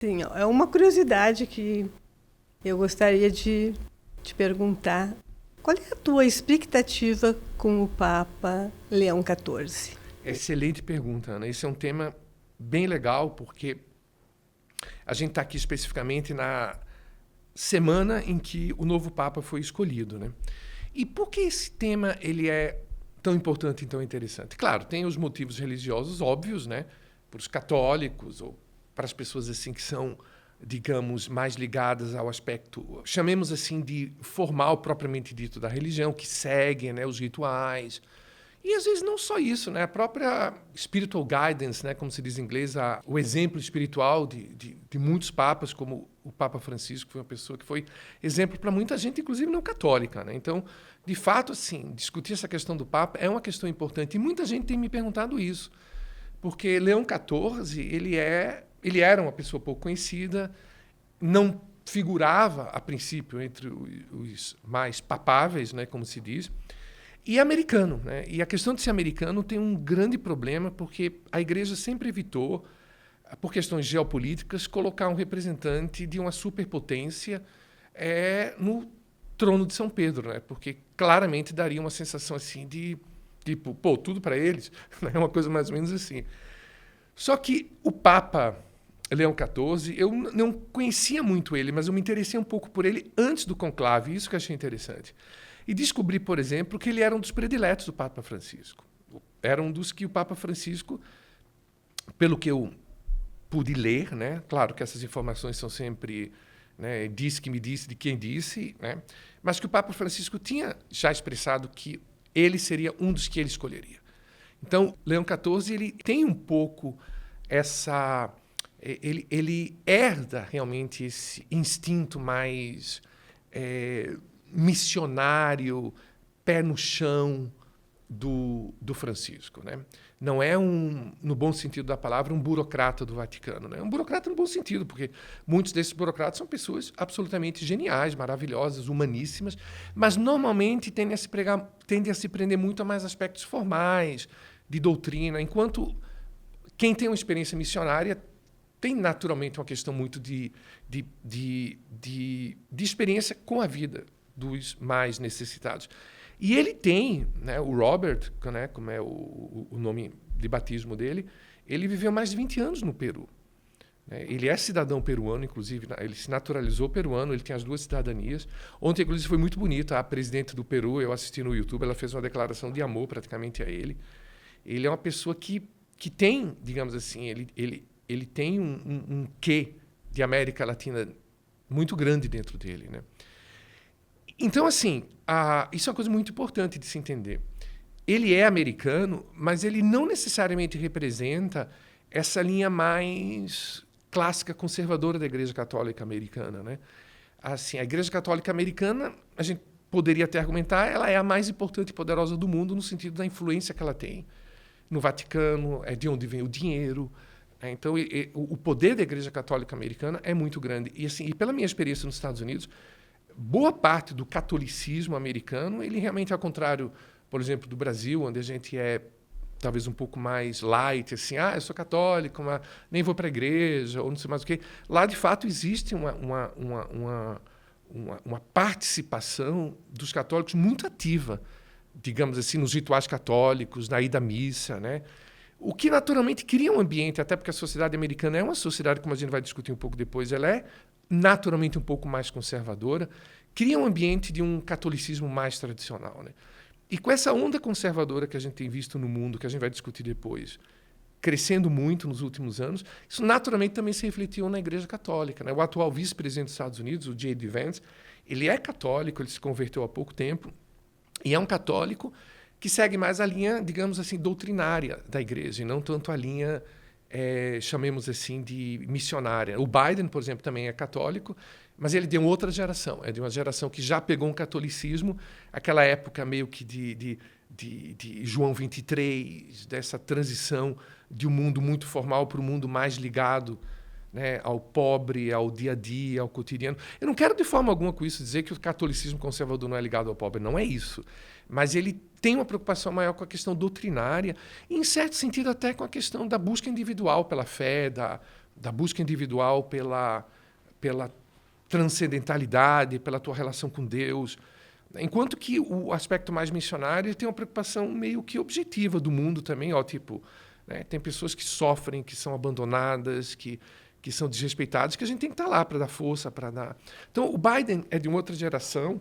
Sim, é uma curiosidade que eu gostaria de te perguntar. Qual é a tua expectativa com o Papa Leão XIV? Excelente pergunta, Ana. Esse é um tema bem legal, porque a gente está aqui especificamente na semana em que o novo Papa foi escolhido, né? E por que esse tema ele é tão importante e tão interessante? Claro, tem os motivos religiosos óbvios, né? Para os católicos ou para as pessoas assim que são, digamos, mais ligadas ao aspecto, chamemos assim de formal propriamente dito da religião, que seguem, né, os rituais. E às vezes não só isso, né? A própria spiritual guidance, né? Como se diz em inglês, o exemplo espiritual de muitos papas, como o Papa Francisco, que foi uma pessoa que foi exemplo para muita gente, inclusive não católica, né? Então, de fato, assim, discutir essa questão do Papa é uma questão importante. E muita gente tem me perguntado isso, porque Leão XIV, ele era uma pessoa pouco conhecida, não figurava, a princípio, entre os mais papáveis, né? Como se diz, e americano, né? E a questão de ser americano tem um grande problema, porque a igreja sempre evitou, por questões geopolíticas, colocar um representante de uma superpotência no trono de São Pedro, né? Porque claramente daria uma sensação assim de tipo, pô, tudo para eles, né? Uma coisa mais ou menos assim. Só que o Papa Leão XIV, eu não conhecia muito ele, mas eu me interessei um pouco por ele antes do conclave, isso que eu achei interessante. E descobri, por exemplo, que ele era um dos prediletos do Papa Francisco. Era um dos que o Papa Francisco, pelo que eu pude ler, né? Claro que essas informações são sempre, né, disse que me disse de quem disse, né? Mas que o Papa Francisco tinha já expressado que ele seria um dos que ele escolheria. Então, Leão XIV ele tem um pouco essa... Ele herda realmente esse instinto mais missionário, pé no chão do Francisco, né? Não é no bom sentido da palavra, um burocrata do Vaticano, né? É um burocrata no bom sentido, porque muitos desses burocratas são pessoas absolutamente geniais, maravilhosas, humaníssimas, mas normalmente tendem a se prender muito a mais aspectos formais, de doutrina, enquanto quem tem uma experiência missionária tem naturalmente uma questão muito de experiência com a vida dos mais necessitados. E ele tem, né, o Robert, né, como é o nome de batismo dele, ele viveu mais de 20 anos no Peru. Né? Ele é cidadão peruano, inclusive, ele se naturalizou peruano, ele tem as duas cidadanias. Ontem, inclusive, foi muito bonito, a presidente do Peru, eu assisti no YouTube, ela fez uma declaração de amor praticamente a ele. Ele é uma pessoa que tem, digamos assim, ele tem um quê de América Latina muito grande dentro dele, né? Então, assim, isso é uma coisa muito importante de se entender. Ele é americano, mas ele não necessariamente representa essa linha mais clássica conservadora da Igreja Católica Americana, né? Assim, a Igreja Católica Americana, a gente poderia até argumentar, ela é a mais importante e poderosa do mundo no sentido da influência que ela tem. No Vaticano, é de onde vem o dinheiro. Então, o poder da Igreja Católica Americana é muito grande. E, assim, e pela minha experiência nos Estados Unidos, boa parte do catolicismo americano, ele realmente, ao contrário, por exemplo, do Brasil, onde a gente é talvez um pouco mais light, assim, eu sou católico, mas nem vou para a igreja, ou não sei mais o quê. Lá, de fato, existe uma participação dos católicos muito ativa, digamos assim, nos rituais católicos, na ida à missa, né? O que naturalmente cria um ambiente, até porque a sociedade americana é uma sociedade, como a gente vai discutir um pouco depois, ela é naturalmente um pouco mais conservadora, cria um ambiente de um catolicismo mais tradicional, né? E com essa onda conservadora que a gente tem visto no mundo, que a gente vai discutir depois, crescendo muito nos últimos anos, isso naturalmente também se refletiu na Igreja Católica, né? O atual vice-presidente dos Estados Unidos, o J.D. Vance, ele é católico, ele se converteu há pouco tempo, e é um católico que segue mais a linha, digamos assim, doutrinária da igreja, e não tanto a linha, chamemos assim, de missionária. O Biden, por exemplo, também é católico, mas ele é de uma outra geração, é de uma geração que já pegou um catolicismo, aquela época meio que de João 23, dessa transição de um mundo muito formal para um mundo mais ligado, né, ao pobre, ao dia a dia, ao cotidiano. Eu não quero de forma alguma com isso dizer que o catolicismo conservador não é ligado ao pobre, não é isso. Mas ele tem uma preocupação maior com a questão doutrinária e, em certo sentido, até com a questão da busca individual pela fé, da busca individual pela transcendentalidade, pela tua relação com Deus. Enquanto que o aspecto mais missionário ele tem uma preocupação meio que objetiva do mundo também, tipo, né, tem pessoas que sofrem, que são abandonadas, que são desrespeitadas, que a gente tem que estar lá para dar força, para dar... Então, o Biden é de uma outra geração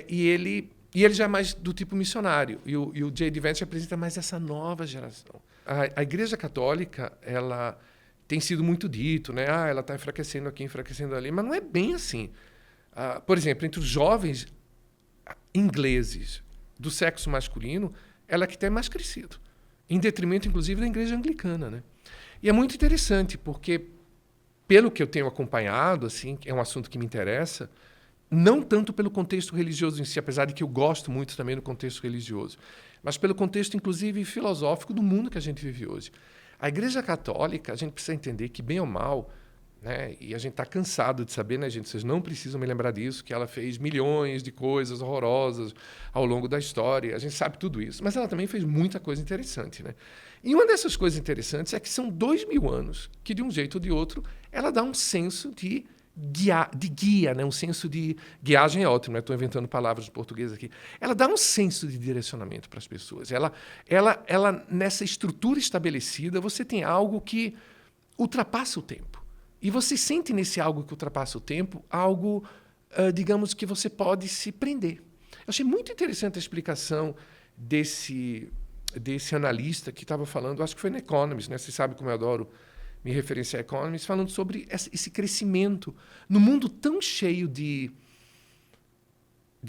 e ele já é mais do tipo missionário. E o J.D. Vance apresenta mais essa nova geração. A Igreja Católica, ela tem sido muito dito, né? Ela está enfraquecendo aqui, enfraquecendo ali, mas não é bem assim. Por exemplo, entre os jovens ingleses do sexo masculino, ela é que tem mais crescido, em detrimento, inclusive, da Igreja Anglicana, né? E é muito interessante, porque, pelo que eu tenho acompanhado, assim, é um assunto que me interessa, não tanto pelo contexto religioso em si, apesar de que eu gosto muito também do contexto religioso, mas pelo contexto, inclusive, filosófico do mundo que a gente vive hoje. A Igreja Católica, a gente precisa entender que, bem ou mal, né, e a gente está cansado de saber, né, gente? Vocês não precisam me lembrar disso, que ela fez milhões de coisas horrorosas ao longo da história. A gente sabe tudo isso. Mas ela também fez muita coisa interessante, né? E uma dessas coisas interessantes é que são 2000 anos que, de um jeito ou de outro, ela dá um senso de guia, né? Um senso de... Guiagem é ótimo, né? Estou inventando palavras de português aqui. Ela dá um senso de direcionamento para as pessoas. Ela, nessa estrutura estabelecida, você tem algo que ultrapassa o tempo. E você sente nesse algo que ultrapassa o tempo, algo, digamos, que você pode se prender. Eu achei muito interessante a explicação desse analista que estava falando, acho que foi no Economist, né? Você sabe como eu adoro me referenciar a Economist, falando sobre esse crescimento no mundo tão cheio de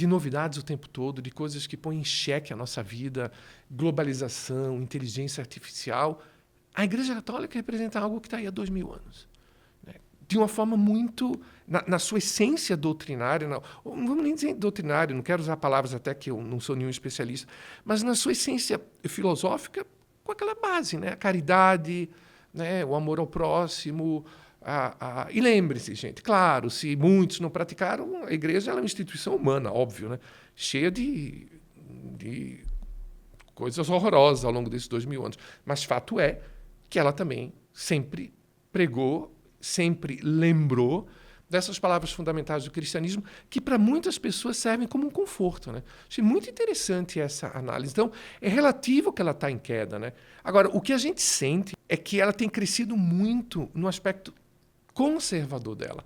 novidades o tempo todo, de coisas que põem em xeque a nossa vida, globalização, inteligência artificial. A Igreja Católica representa algo que está aí há 2000 anos. De uma forma muito, na sua essência doutrinária, não vamos nem dizer doutrinária, não quero usar palavras até que eu não sou nenhum especialista, mas na sua essência filosófica, com aquela base, né? A caridade, né? O amor ao próximo. E lembre-se, gente, claro, se muitos não praticaram, a igreja ela é uma instituição humana, óbvio, né? Cheia de coisas horrorosas ao longo desses 2000 anos. Mas fato é que ela também sempre pregou, sempre lembrou dessas palavras fundamentais do cristianismo que para muitas pessoas servem como um conforto, né? Achei muito interessante essa análise. Então, é relativo que ela está em queda, né? Agora, o que a gente sente é que ela tem crescido muito no aspecto conservador dela.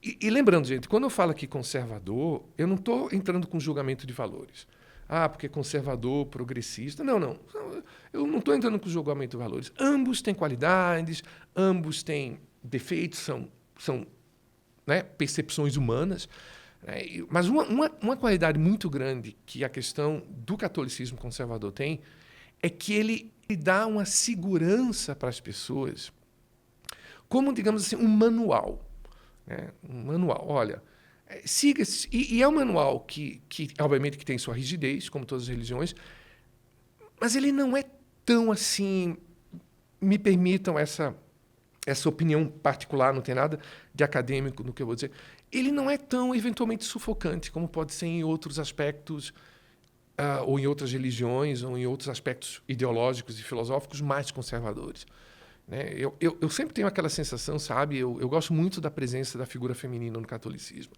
E lembrando, gente, quando eu falo aqui conservador, eu não estou entrando com julgamento de valores. Porque conservador, progressista. Não. Eu não estou entrando com julgamento de valores. Ambos têm qualidades, ambos têm defeitos, são né, percepções humanas. Né? Mas uma qualidade muito grande que a questão do catolicismo conservador tem é que ele dá uma segurança para as pessoas, como, digamos assim, um manual. Né? Um manual. Olha, siga. E é um manual que, obviamente, que tem sua rigidez, como todas as religiões, mas ele não é tão assim... Me permitam essa opinião particular, não tem nada de acadêmico no que eu vou dizer, ele não é tão eventualmente sufocante como pode ser em outros aspectos, ou em outras religiões, ou em outros aspectos ideológicos e filosóficos mais conservadores. Né? Eu sempre tenho aquela sensação, sabe? Eu gosto muito da presença da figura feminina no catolicismo,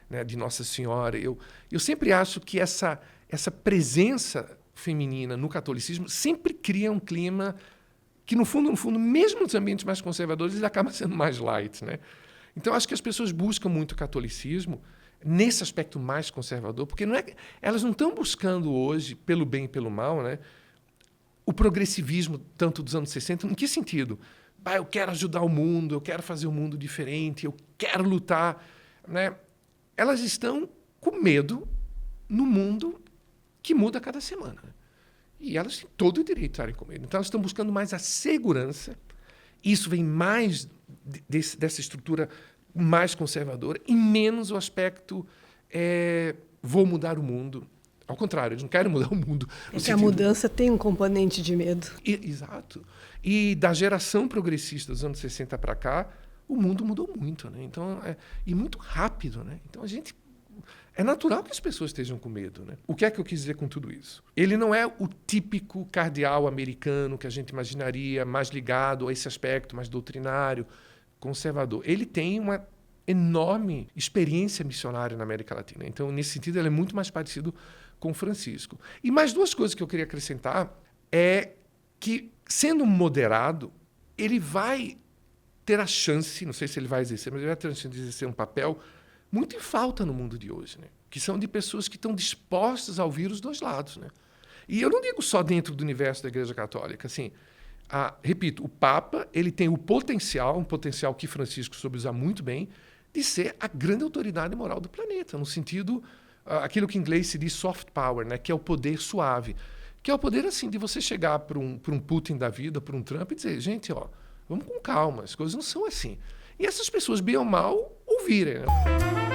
né? De Nossa Senhora. Eu sempre acho que essa presença feminina no catolicismo sempre cria um clima que, no fundo, mesmo nos ambientes mais conservadores, ele acaba sendo mais light, né? Então, acho que as pessoas buscam muito o catolicismo nesse aspecto mais conservador, porque elas não estão buscando hoje, pelo bem e pelo mal, né, o progressivismo tanto dos anos 60. Em que sentido? Eu quero ajudar o mundo, eu quero fazer o mundo diferente, eu quero lutar. Né? Elas estão com medo no mundo que muda a cada semana. E elas têm todo o direito de estarem com medo. Então, elas estão buscando mais a segurança. Isso vem mais dessa estrutura mais conservadora e menos o aspecto vou mudar o mundo. Ao contrário, eles não querem mudar o mundo. Porque a mudança tem um componente de medo. Exato. E da geração progressista dos anos 60 para cá, o mundo mudou muito. Né? Então, e muito rápido. Né? Então, é natural que as pessoas estejam com medo. Né? O que é que eu quis dizer com tudo isso? Ele não é o típico cardeal americano que a gente imaginaria mais ligado a esse aspecto mais doutrinário, conservador. Ele tem uma enorme experiência missionária na América Latina. Então, nesse sentido, ele é muito mais parecido com Francisco. E mais duas coisas que eu queria acrescentar é que, sendo moderado, ele vai ter a chance, não sei se ele vai exercer, mas ele vai ter a chance de exercer um papel muito em falta no mundo de hoje, né? Que são de pessoas que estão dispostas a ouvir os dois lados, né? E eu não digo só dentro do universo da Igreja Católica. Assim, repito, o Papa ele tem o potencial, um potencial que Francisco soube usar muito bem, de ser a grande autoridade moral do planeta, no sentido, aquilo que em inglês se diz soft power, né? Que é o poder suave. Que é o poder assim de você chegar para um Putin da vida, para um Trump e dizer, gente, ó, vamos com calma, as coisas não são assim. E essas pessoas, bem ou mal, ouvirem, né?